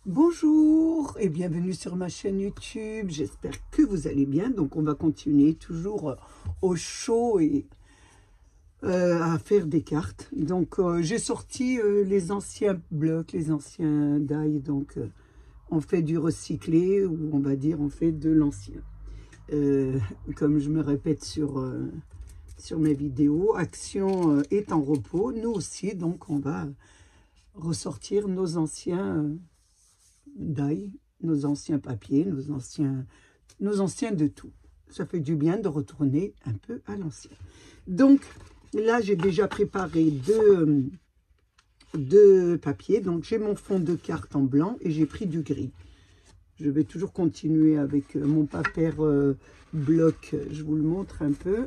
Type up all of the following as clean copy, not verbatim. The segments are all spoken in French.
Bonjour et bienvenue sur ma chaîne YouTube. J'espère que vous allez bien. Donc on va continuer toujours au chaud et à faire des cartes. Donc j'ai sorti les anciens blocs, les anciens die. Donc on fait du recyclé, ou on va dire on fait de l'ancien. Comme je me répète sur mes vidéos, Action est en repos. Nous aussi, donc on va ressortir nos anciens die, nos anciens papiers, nos anciens de tout. Ça fait du bien de retourner un peu à l'ancien. Donc là, j'ai déjà préparé deux papiers. Donc j'ai mon fond de carte en blanc et j'ai pris du gris. Je vais toujours continuer avec mon papier bloc. Je vous le montre un peu.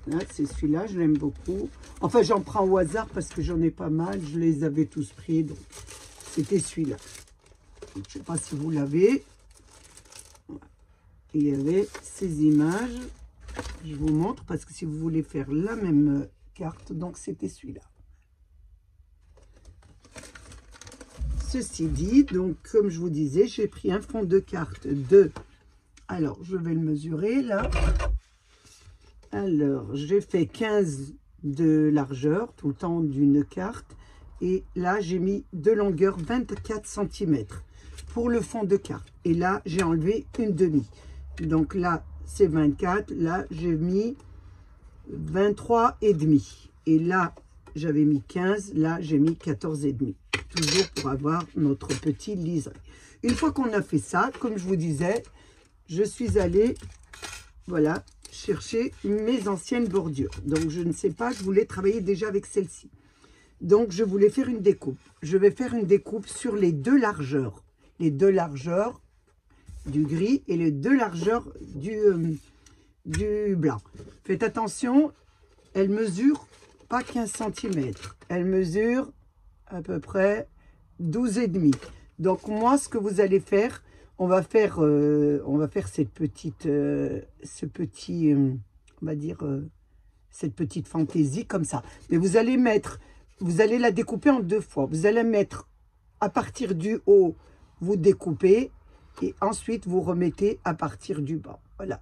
Là, c'est celui-là, je l'aime beaucoup. Enfin, j'en prends au hasard parce que j'en ai pas mal. Je les avais tous pris, donc c'était celui-là. Je ne sais pas si vous l'avez. Il y avait ces images. Je vous montre parce que si vous voulez faire la même carte, donc c'était celui-là. Ceci dit, donc comme je vous disais, j'ai pris un fond de carte de... Alors, je vais le mesurer là. Alors, j'ai fait 15 de largeur, tout le temps d'une carte. Et là, j'ai mis de longueur 24 cm pour le fond de carte. Et là, j'ai enlevé une demi. Donc là, c'est 24. Là, j'ai mis 23,5. Et là, j'avais mis 15. Là, j'ai mis 14,5. Toujours pour avoir notre petit liseré. Une fois qu'on a fait ça, comme je vous disais, je suis allée, voilà, chercher mes anciennes bordures. Donc, je ne sais pas, je voulais travailler déjà avec celle-ci. Donc, je voulais faire une découpe. Je vais faire une découpe sur les deux largeurs. Les deux largeurs du gris et les deux largeurs du blanc. Faites attention, elle mesure pas 15 cm. Elle mesure à peu près 12,5. Donc, moi, ce que vous allez faire, on va faire cette petite, on va dire, cette petite fantaisie comme ça. Mais vous allez la découper en deux fois. Vous allez mettre à partir du haut, vous découpez et ensuite vous remettez à partir du bas. Voilà.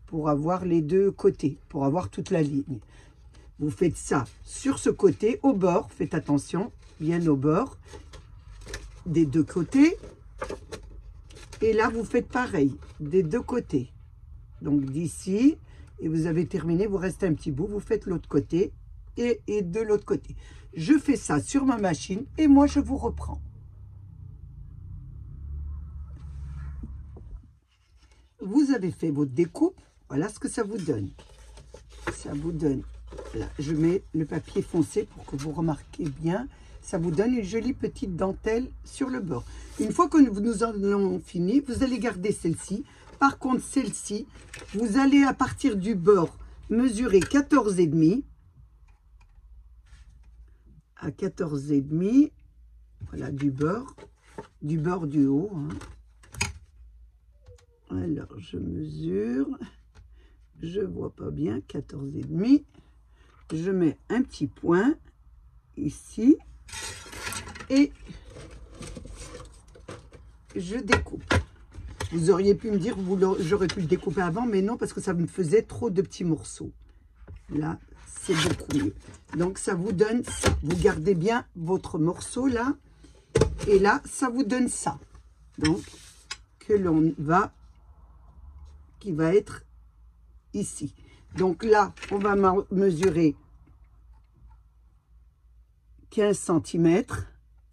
Pour avoir les deux côtés, pour avoir toute la ligne. Vous faites ça sur ce côté, au bord. Faites attention, bien au bord des deux côtés. Et là, vous faites pareil des deux côtés. Donc d'ici, et vous avez terminé, vous restez un petit bout, vous faites l'autre côté et de l'autre côté. Je fais ça sur ma machine et moi, je vous reprends. Vous avez fait votre découpe, voilà ce que ça vous donne. Ça vous donne, là, je mets le papier foncé pour que vous remarquez bien. Ça vous donne une jolie petite dentelle sur le bord. Une fois que nous en avons fini, vous allez garder celle-ci. Par contre, celle-ci, vous allez à partir du bord mesurer 14,5 à 14,5. Voilà, du bord du haut. Hein. Alors, je mesure. Je vois pas bien, 14,5. Je mets un petit point ici. Et je découpe. Vous auriez pu me dire, j'aurais pu le découper avant, mais non, parce que ça me faisait trop de petits morceaux. Là, c'est beaucoup mieux. Donc, ça vous donne ça. Vous gardez bien votre morceau là. Et là, ça vous donne ça. Donc, qui va être ici. Donc là, on va mesurer 15 cm.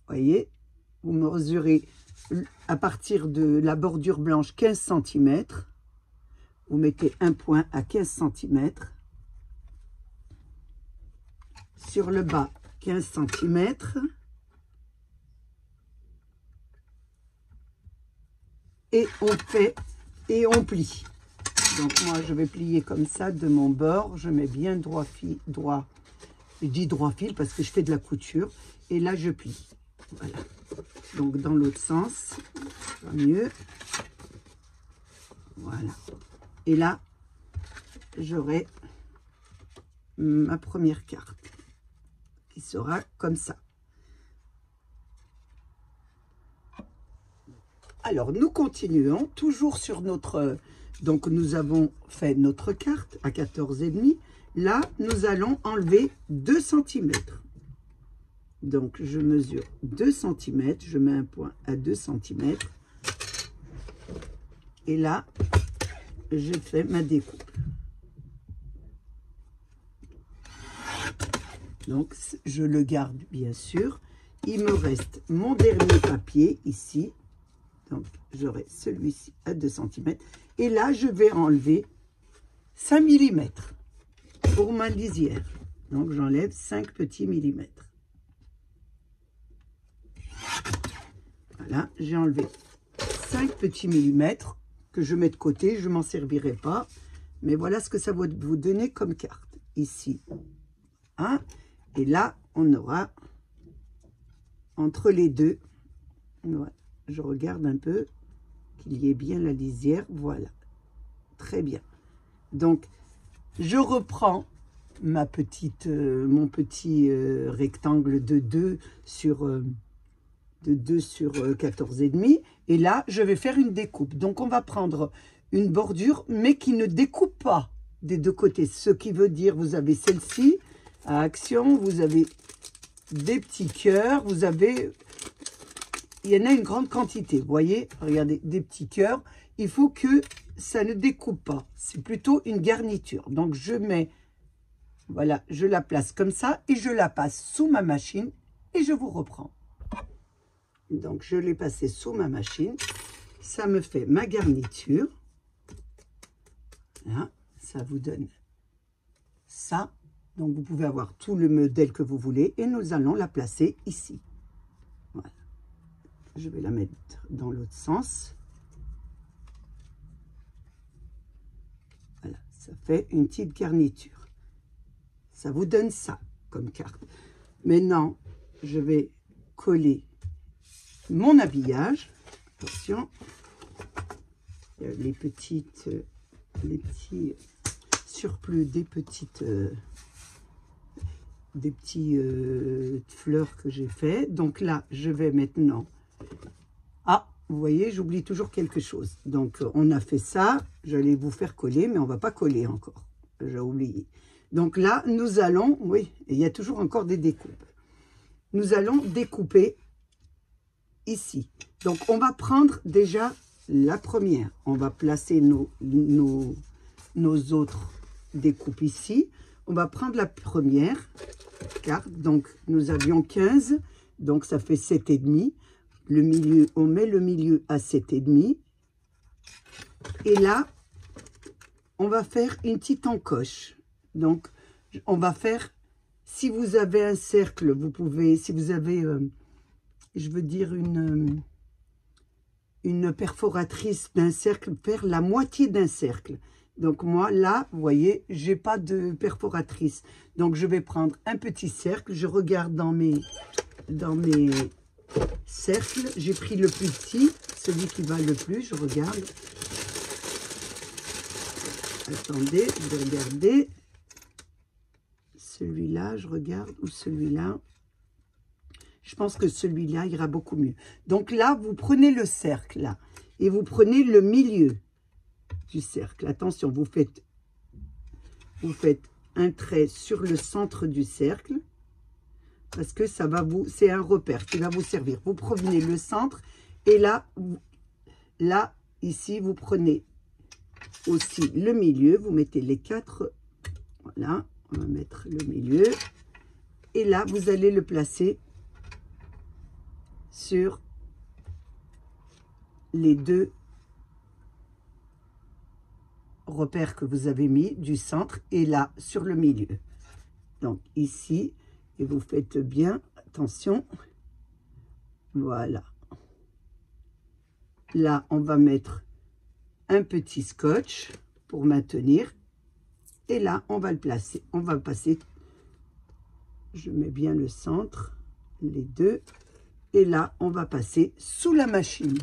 Voyez, vous mesurez à partir de la bordure blanche 15 cm. Vous mettez un point à 15 cm. Sur le bas, 15 cm. Et on plie. Donc moi, je vais plier comme ça de mon bord. Je mets bien droit. Je dis droit fil parce que je fais de la couture. Et là, je plie. Voilà. Donc, dans l'autre sens, ça va mieux. Voilà. Et là, j'aurai ma première carte qui sera comme ça. Alors, nous continuons, toujours sur notre... Donc, nous avons fait notre carte à 14,5. Là, nous allons enlever 2 cm. Donc, je mesure 2 cm. Je mets un point à 2 cm. Et là, je fais ma découpe. Donc, je le garde, bien sûr. Il me reste mon dernier papier ici. Donc, j'aurai celui-ci à 2 cm. Et là, je vais enlever 5 mm pour ma lisière. Donc, j'enlève 5 petits millimètres. Voilà, j'ai enlevé 5 petits millimètres que je mets de côté. Je ne m'en servirai pas. Mais voilà ce que ça va vous donner comme carte. Ici, 1. Et là, on aura entre les deux. Voilà. Je regarde un peu qu'il y ait bien la lisière. Voilà. Très bien. Donc, je reprends mon petit rectangle de 2 sur 14,5. Et là, je vais faire une découpe. Donc, on va prendre une bordure, mais qui ne découpe pas des deux côtés. Ce qui veut dire, vous avez celle-ci à action, vous avez des petits cœurs, vous avez... Il y en a une grande quantité, vous voyez, regardez, des petits cœurs. Il faut que ça ne découpe pas. C'est plutôt une garniture. Donc, je mets, voilà, je la place comme ça et je la passe sous ma machine et je vous reprends. Donc, je l'ai passé sous ma machine. Ça me fait ma garniture. Là, ça vous donne ça. Donc, vous pouvez avoir tout le modèle que vous voulez et nous allons la placer ici. Voilà. Je vais la mettre dans l'autre sens. Voilà, ça fait une petite garniture. Ça vous donne ça comme carte. Maintenant, je vais coller mon habillage. Attention, il y a les petits surplus des petites... des petits fleurs que j'ai fait. Donc là, je vais maintenant... Ah, vous voyez, j'oublie toujours quelque chose. Donc, on a fait ça. J'allais vous faire coller, mais on ne va pas coller encore. J'ai oublié. Donc là, nous allons... Oui, il y a toujours encore des découpes. Nous allons découper ici. Donc, on va prendre déjà la première. On va placer nos autres découpes ici. On va prendre la première carte. Donc, nous avions 15. Donc, ça fait 7,5. Le milieu, on met le milieu à 7,5. Et là, on va faire une petite encoche. Donc, on va faire, si vous avez un cercle, vous pouvez, si vous avez, je veux dire, une perforatrice d'un cercle, faire la moitié d'un cercle. Donc, moi, là, vous voyez, j'ai pas de perforatrice. Donc, je vais prendre un petit cercle. Je regarde dans mes cercles. J'ai pris le plus petit, celui qui va le plus. Je regarde. Attendez, je vais regarder. Celui-là, je regarde. Ou celui-là. Je pense que celui-là ira beaucoup mieux. Donc, là, vous prenez le cercle, là. Et vous prenez le milieu du cercle. Attention, vous faites un trait sur le centre du cercle parce que ça va vous, c'est un repère qui va vous servir. Vous prenez le centre et là, ici, vous prenez aussi le milieu. Vous mettez les 4. Voilà, on va mettre le milieu. Et là, vous allez le placer sur les 2 repères que vous avez mis du centre et là sur le milieu. Donc ici, et vous faites bien attention. Voilà. Là, on va mettre un petit scotch pour maintenir. Et là, on va le placer. On va passer. Je mets bien le centre, les 2. Et là, on va passer sous la machine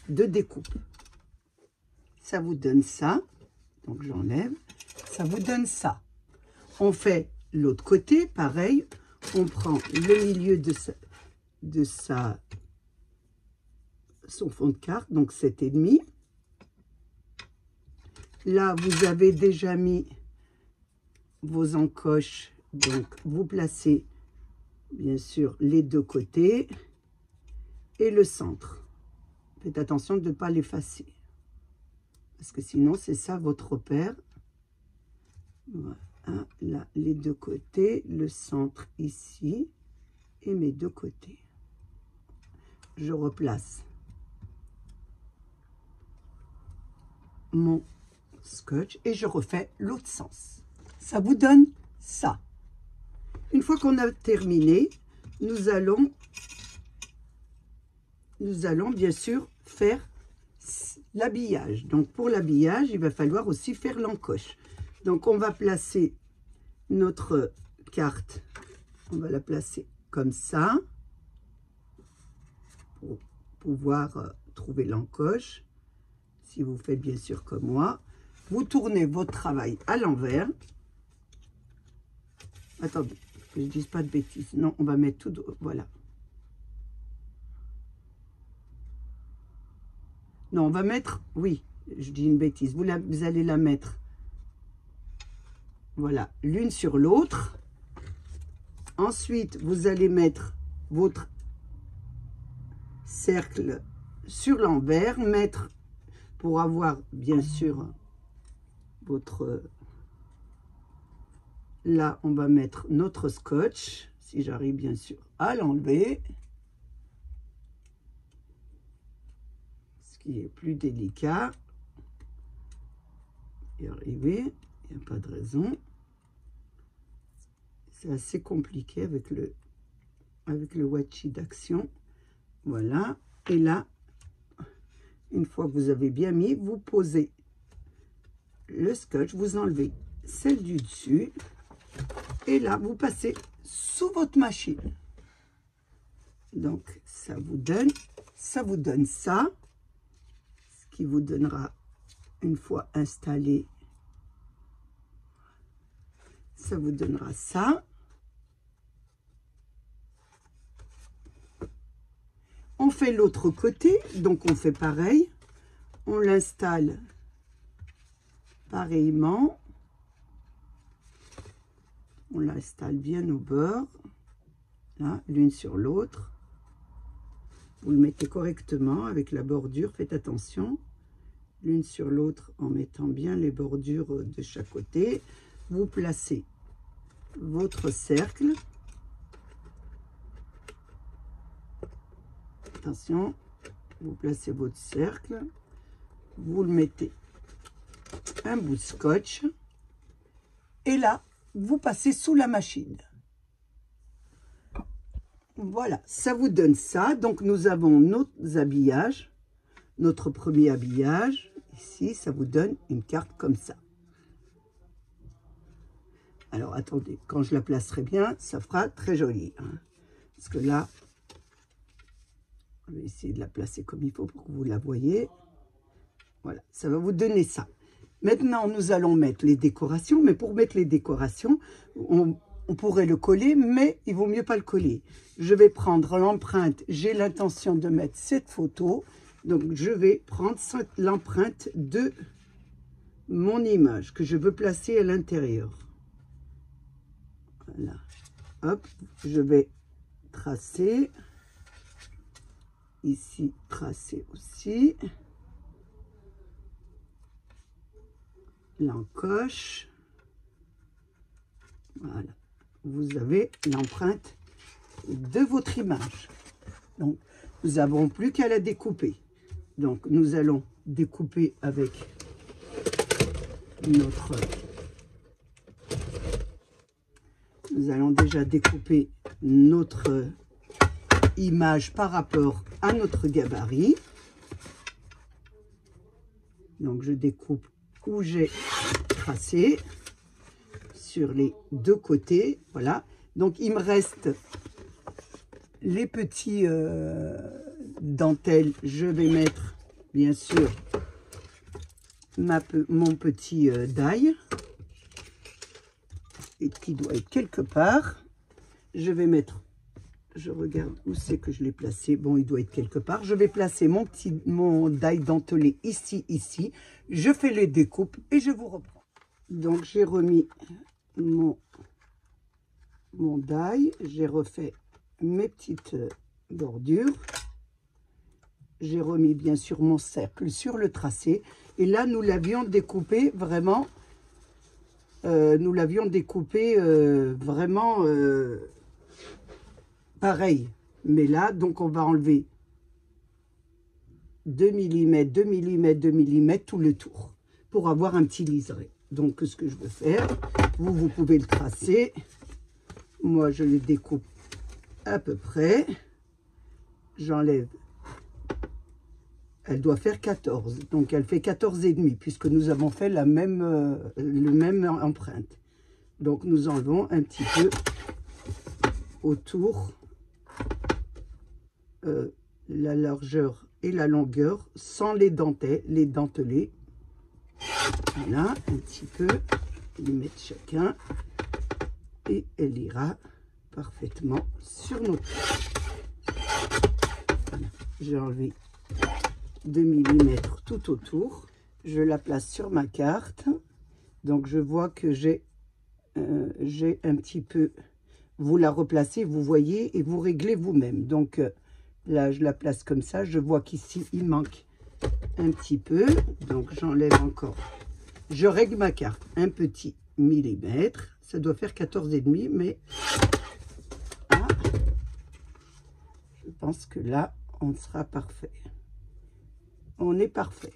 de découpe. Ça vous donne ça. Donc, j'enlève. Ça vous donne ça. On fait l'autre côté, pareil. On prend le milieu de son fond de carte, donc 7,5. Là, vous avez déjà mis vos encoches, donc vous placez bien sûr les deux côtés et le centre. Faites attention de ne pas l'effacer, parce que sinon c'est ça votre repère. Voilà, là les deux côtés, le centre ici et mes deux côtés. Je replace mon scotch et je refais l'autre sens. Ça vous donne ça. Une fois qu'on a terminé, nous allons bien sûr faire l'habillage. Donc pour l'habillage, il va falloir aussi faire l'encoche. Donc on va placer notre carte, on va la placer comme ça pour pouvoir trouver l'encoche. Si vous faites bien sûr comme moi, vous tournez votre travail à l'envers. Attendez, que je ne dise pas de bêtises. Non, on va mettre tout, voilà. Non, on va mettre, oui, je dis une bêtise. Vous allez la mettre, voilà, l'une sur l'autre. Ensuite, vous allez mettre votre cercle sur l'envers, mettre, pour avoir bien sûr votre... Là, on va mettre notre scotch, si j'arrive bien sûr à l'enlever. Ce qui est plus délicat. Y arriver, il n'y a pas de raison. C'est assez compliqué avec le washi d'action. Voilà. Et là, une fois que vous avez bien mis, vous posez le scotch, vous enlevez celle du dessus. Et là, vous passez sous votre machine. Donc, ça vous donne ça. Ce qui vous donnera, une fois installé, ça vous donnera ça. On fait l'autre côté, donc on fait pareil. On l'installe pareillement. On l'installe bien au bord, là, l'une sur l'autre. Vous le mettez correctement avec la bordure, faites attention. L'une sur l'autre en mettant bien les bordures de chaque côté. Vous placez votre cercle. Attention, vous placez votre cercle. Vous le mettez un bout de scotch. Et là, vous passez sous la machine. Voilà, ça vous donne ça. Donc, nous avons nos habillages. Notre premier habillage. Ici, ça vous donne une carte comme ça. Alors, attendez. Quand je la placerai bien, ça fera très joli. Hein, parce que là, je vais essayer de la placer comme il faut pour que vous la voyez. Voilà, ça va vous donner ça. Maintenant, nous allons mettre les décorations. Mais pour mettre les décorations, on pourrait le coller, mais il vaut mieux pas le coller. Je vais prendre l'empreinte. J'ai l'intention de mettre cette photo. Donc, je vais prendre l'empreinte de mon image que je veux placer à l'intérieur. Voilà. Hop, je vais tracer. Ici, tracer aussi. L'encoche. Voilà. Vous avez l'empreinte de votre image. Donc, nous n'avons plus qu'à la découper. Donc, nous allons découper avec notre... Nous allons déjà découper notre image par rapport à notre gabarit. Donc, je découpe où j'ai tracé sur les deux côtés. Voilà. Donc, il me reste les petits dentelles. Je vais mettre, bien sûr, mon petit die et qui doit être quelque part. Je vais mettre je regarde où c'est que je l'ai placé. Bon, il doit être quelque part. Je vais placer mon die dentelé ici, ici. Je fais les découpes et je vous reprends. Donc, j'ai remis mon die. J'ai refait mes petites bordures. J'ai remis bien sûr mon cercle sur le tracé. Et là, nous l'avions découpé vraiment. Nous l'avions découpé vraiment pareil. Mais là, donc on va enlever 2 mm, 2 mm, 2 mm tout le tour pour avoir un petit liseré. Donc, ce que je veux faire, vous pouvez le tracer. Moi, je le découpe à peu près. J'enlève. Elle doit faire 14. Donc, elle fait 14 et demi puisque nous avons fait le même empreinte. Donc, nous enlevons un petit peu autour la largeur et la longueur sans les dentelés. Voilà, un petit peu, les mettre chacun et elle ira parfaitement sur notre voilà. J'ai enlevé 2 mm tout autour. Je la place sur ma carte. Donc je vois que j'ai un petit peu, vous la replacez, vous voyez, et vous réglez vous-même. Donc là, je la place comme ça. Je vois qu'ici, il manque un petit peu. Donc j'enlève encore. Je règle ma carte. Un petit millimètre. Ça doit faire 14,5, mais ah, je pense que là, on sera parfait. On est parfait.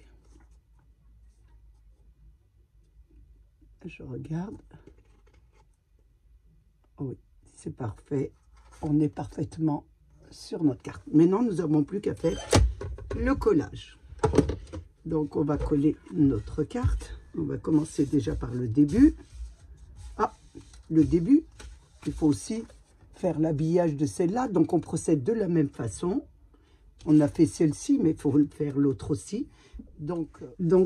Je regarde. Oui, c'est parfait. On est parfaitement sur notre carte. Maintenant, nous n'avons plus qu'à faire le collage. Donc, on va coller notre carte. On va commencer déjà par le début. Ah, le début. Il faut aussi faire l'habillage de celle-là. Donc, on procède de la même façon. On a fait celle-ci, mais il faut faire l'autre aussi. Donc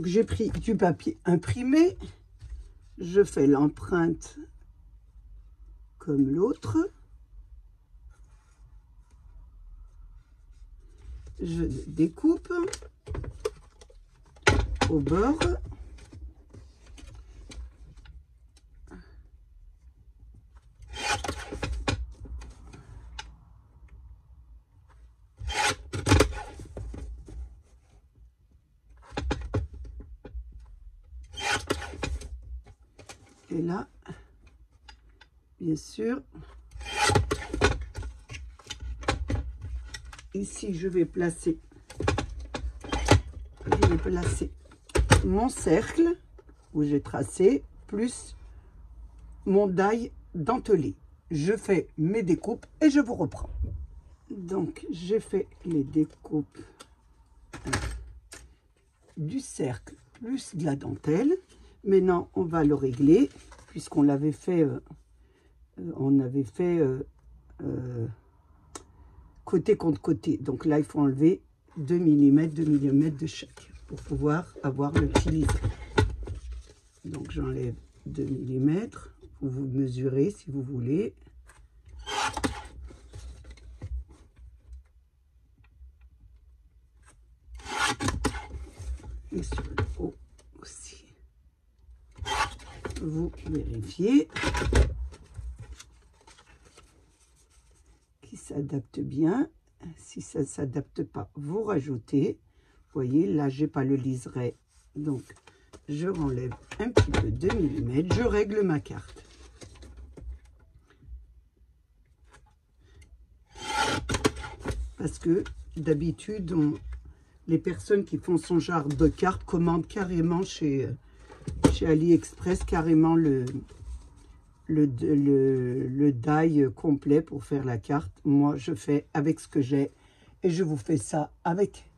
j'ai pris du papier imprimé. Je fais l'empreinte comme l'autre. Je découpe au bord. Et là, bien sûr, ici, je vais placer mon cercle où j'ai tracé, plus mon die dentelé. Je fais mes découpes et je vous reprends. Donc, j'ai fait les découpes du cercle plus de la dentelle. Maintenant, on va le régler, puisqu'on l'avait fait, côté contre côté. Donc là, il faut enlever 2 mm de chaque pour pouvoir avoir le petit liseré. Donc, j'enlève 2 mm. Vous mesurez si vous voulez. Et sur le haut aussi. Vous vérifiez qu'il s'adapte bien. Si ça ne s'adapte pas, vous rajoutez. Vous voyez, là, j'ai pas le liseré. Donc, je renlève un petit peu de millimètres. Je règle ma carte. Parce que d'habitude, les personnes qui font son genre de carte commandent carrément chez AliExpress, carrément le die complet pour faire la carte. Moi, je fais avec ce que j'ai et je vous fais ça avec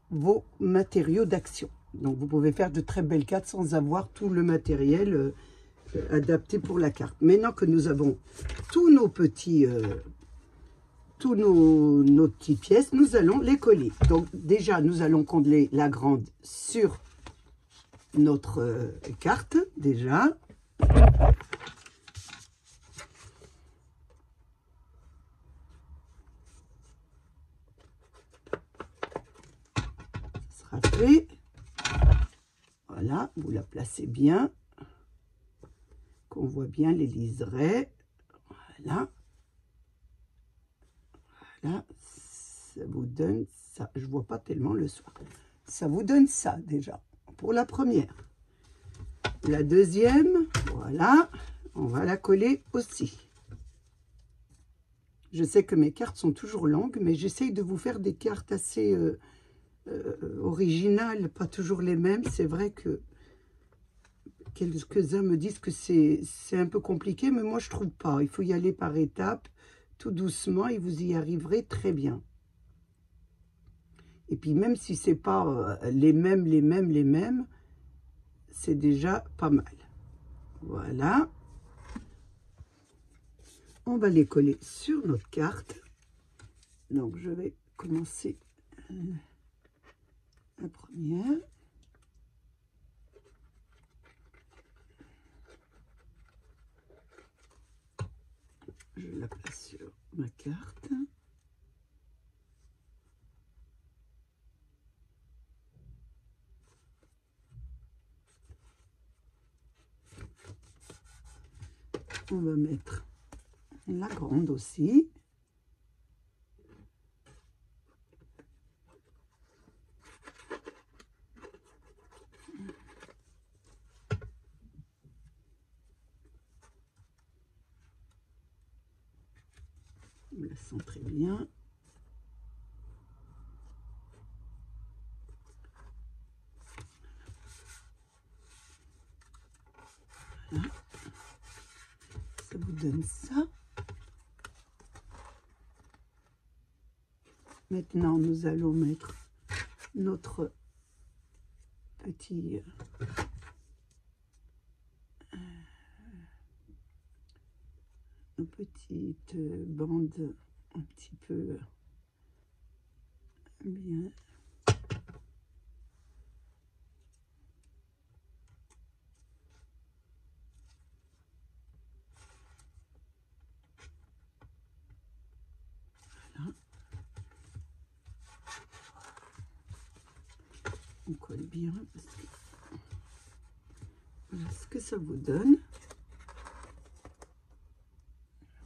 vos matériaux d'action. Donc, vous pouvez faire de très belles cartes sans avoir tout le matériel adapté pour la carte. Maintenant que nous avons tous nos petits... nos petites pièces, nous allons les coller. Donc déjà, nous allons coller la grande sur notre carte, déjà. sera fait. Voilà, vous la placez bien, qu'on voit bien les liserés. Voilà. Voilà, ça vous donne ça. Je vois pas tellement le soir. Ça vous donne ça déjà, pour la première. La deuxième, voilà, on va la coller aussi. Je sais que mes cartes sont toujours longues, mais j'essaye de vous faire des cartes assez originales, pas toujours les mêmes. C'est vrai que quelques-uns me disent que c'est un peu compliqué, mais moi je trouve pas. Il faut y aller par étapes, tout doucement, et vous y arriverez très bien. Et puis même si c'est pas les mêmes, c'est déjà pas mal. Voilà. On va les coller sur notre carte. Donc je vais commencer la première. Je la place sur ma carte. On va mettre la grande aussi. On la sent très bien. Voilà. Ça vous donne ça. Maintenant, nous allons mettre notre petit nos petites bandes un petit peu bien. Voilà. On colle bien parce que voilà ce que ça vous donne.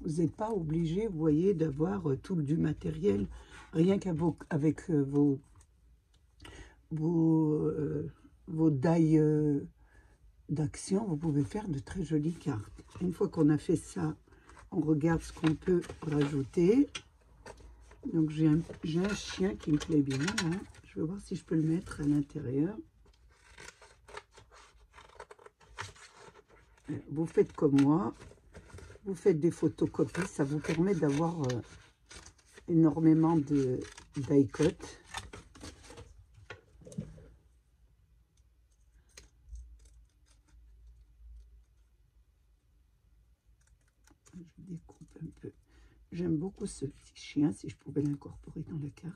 Vous n'êtes pas obligé, vous voyez, d'avoir tout du matériel, rien qu'avec vos dailles d'action, vous pouvez faire de très jolies cartes. Une fois qu'on a fait ça, on regarde ce qu'on peut rajouter. Donc j'ai un chien qui me plaît bien, là. Je vais voir si je peux le mettre à l'intérieur. Vous faites comme moi, vous faites des photocopies, ça vous permet d'avoir énormément de die-cut. Je découpe un peu. J'aime beaucoup ce petit chien, si je pouvais l'incorporer dans la carte.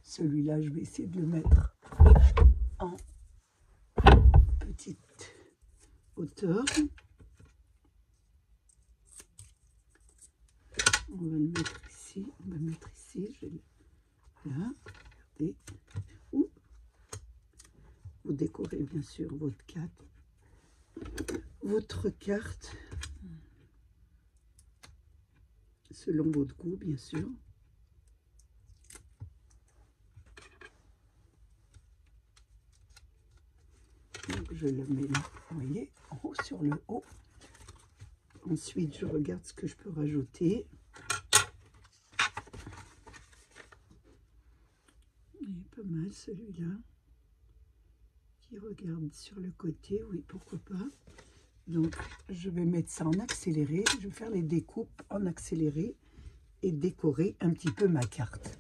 Celui-là, je vais essayer de le mettre en petite hauteur. On va le mettre ici. On va le mettre ici. Je vais là. Regardez. Ouh. Vous décorez bien sûr votre carte. Selon votre goût, bien sûr. Donc je le mets là, vous voyez, en haut sur le haut. Ensuite, je regarde ce que je peux rajouter. Il est pas mal celui-là. Qui regarde sur le côté, oui, pourquoi pas. Donc, je vais mettre ça en accéléré. Je vais faire les découpes en accéléré et décorer un petit peu ma carte.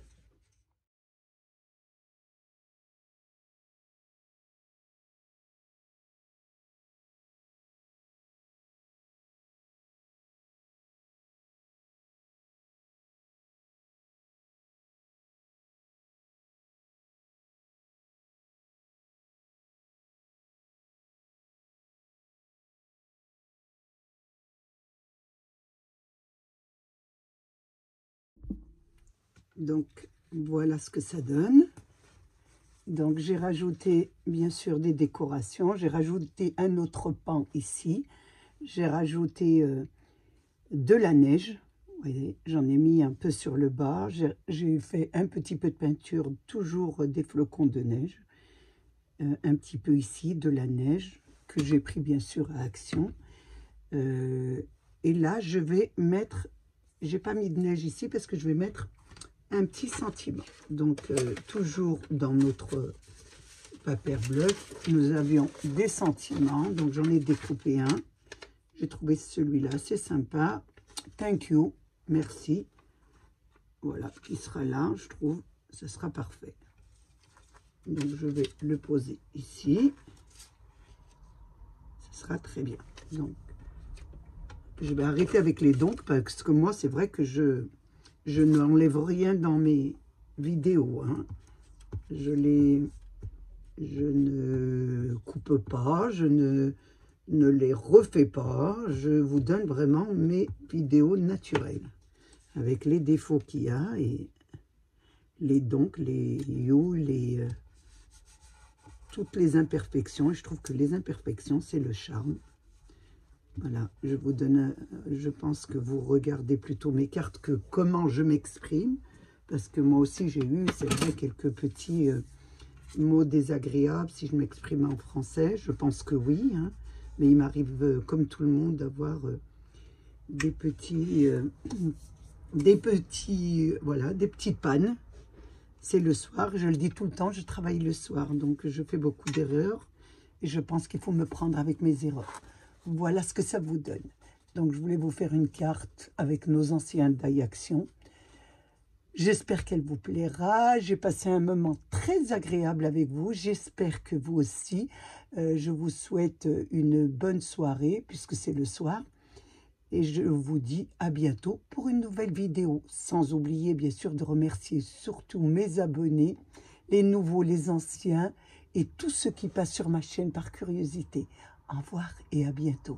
Donc, voilà ce que ça donne. Donc, j'ai rajouté, bien sûr, des décorations. J'ai rajouté un autre pan ici. J'ai rajouté de la neige. Vous voyez, j'en ai mis un peu sur le bas. J'ai fait un petit peu de peinture, toujours des flocons de neige. Un petit peu ici, de la neige, que j'ai pris, bien sûr, à Action. Et là, je vais mettre... J'ai pas mis de neige ici parce que je vais mettre un petit sentiment. Donc, toujours dans notre papier bluff, nous avions des sentiments. Donc, j'en ai découpé un. J'ai trouvé celui-là assez sympa. Thank you. Merci. Voilà, qui sera là, je trouve. Ce sera parfait. Donc, je vais le poser ici. Ce sera très bien. Donc, je vais arrêter avec les donc parce que moi, c'est vrai que je n'enlève rien dans mes vidéos. Hein. Je ne coupe pas, je ne les refais pas. Je vous donne vraiment mes vidéos naturelles avec les défauts qu'il y a et les donc, les you, toutes les imperfections. Et je trouve que les imperfections, c'est le charme. Voilà, je vous donne, je pense que vous regardez plutôt mes cartes que comment je m'exprime, parce que moi aussi j'ai eu, c'est vrai, quelques petits mots désagréables si je m'exprime en français. Je pense que oui, hein, mais il m'arrive, comme tout le monde, d'avoir des petites pannes. C'est le soir, je le dis tout le temps, je travaille le soir, donc je fais beaucoup d'erreurs et je pense qu'il faut me prendre avec mes erreurs. Voilà ce que ça vous donne. Donc, je voulais vous faire une carte avec nos anciens die Action. J'espère qu'elle vous plaira. J'ai passé un moment très agréable avec vous. J'espère que vous aussi. Je vous souhaite une bonne soirée, puisque c'est le soir. Et je vous dis à bientôt pour une nouvelle vidéo. Sans oublier, bien sûr, de remercier surtout mes abonnés, les nouveaux, les anciens, et tous ceux qui passent sur ma chaîne par curiosité. Au revoir et à bientôt.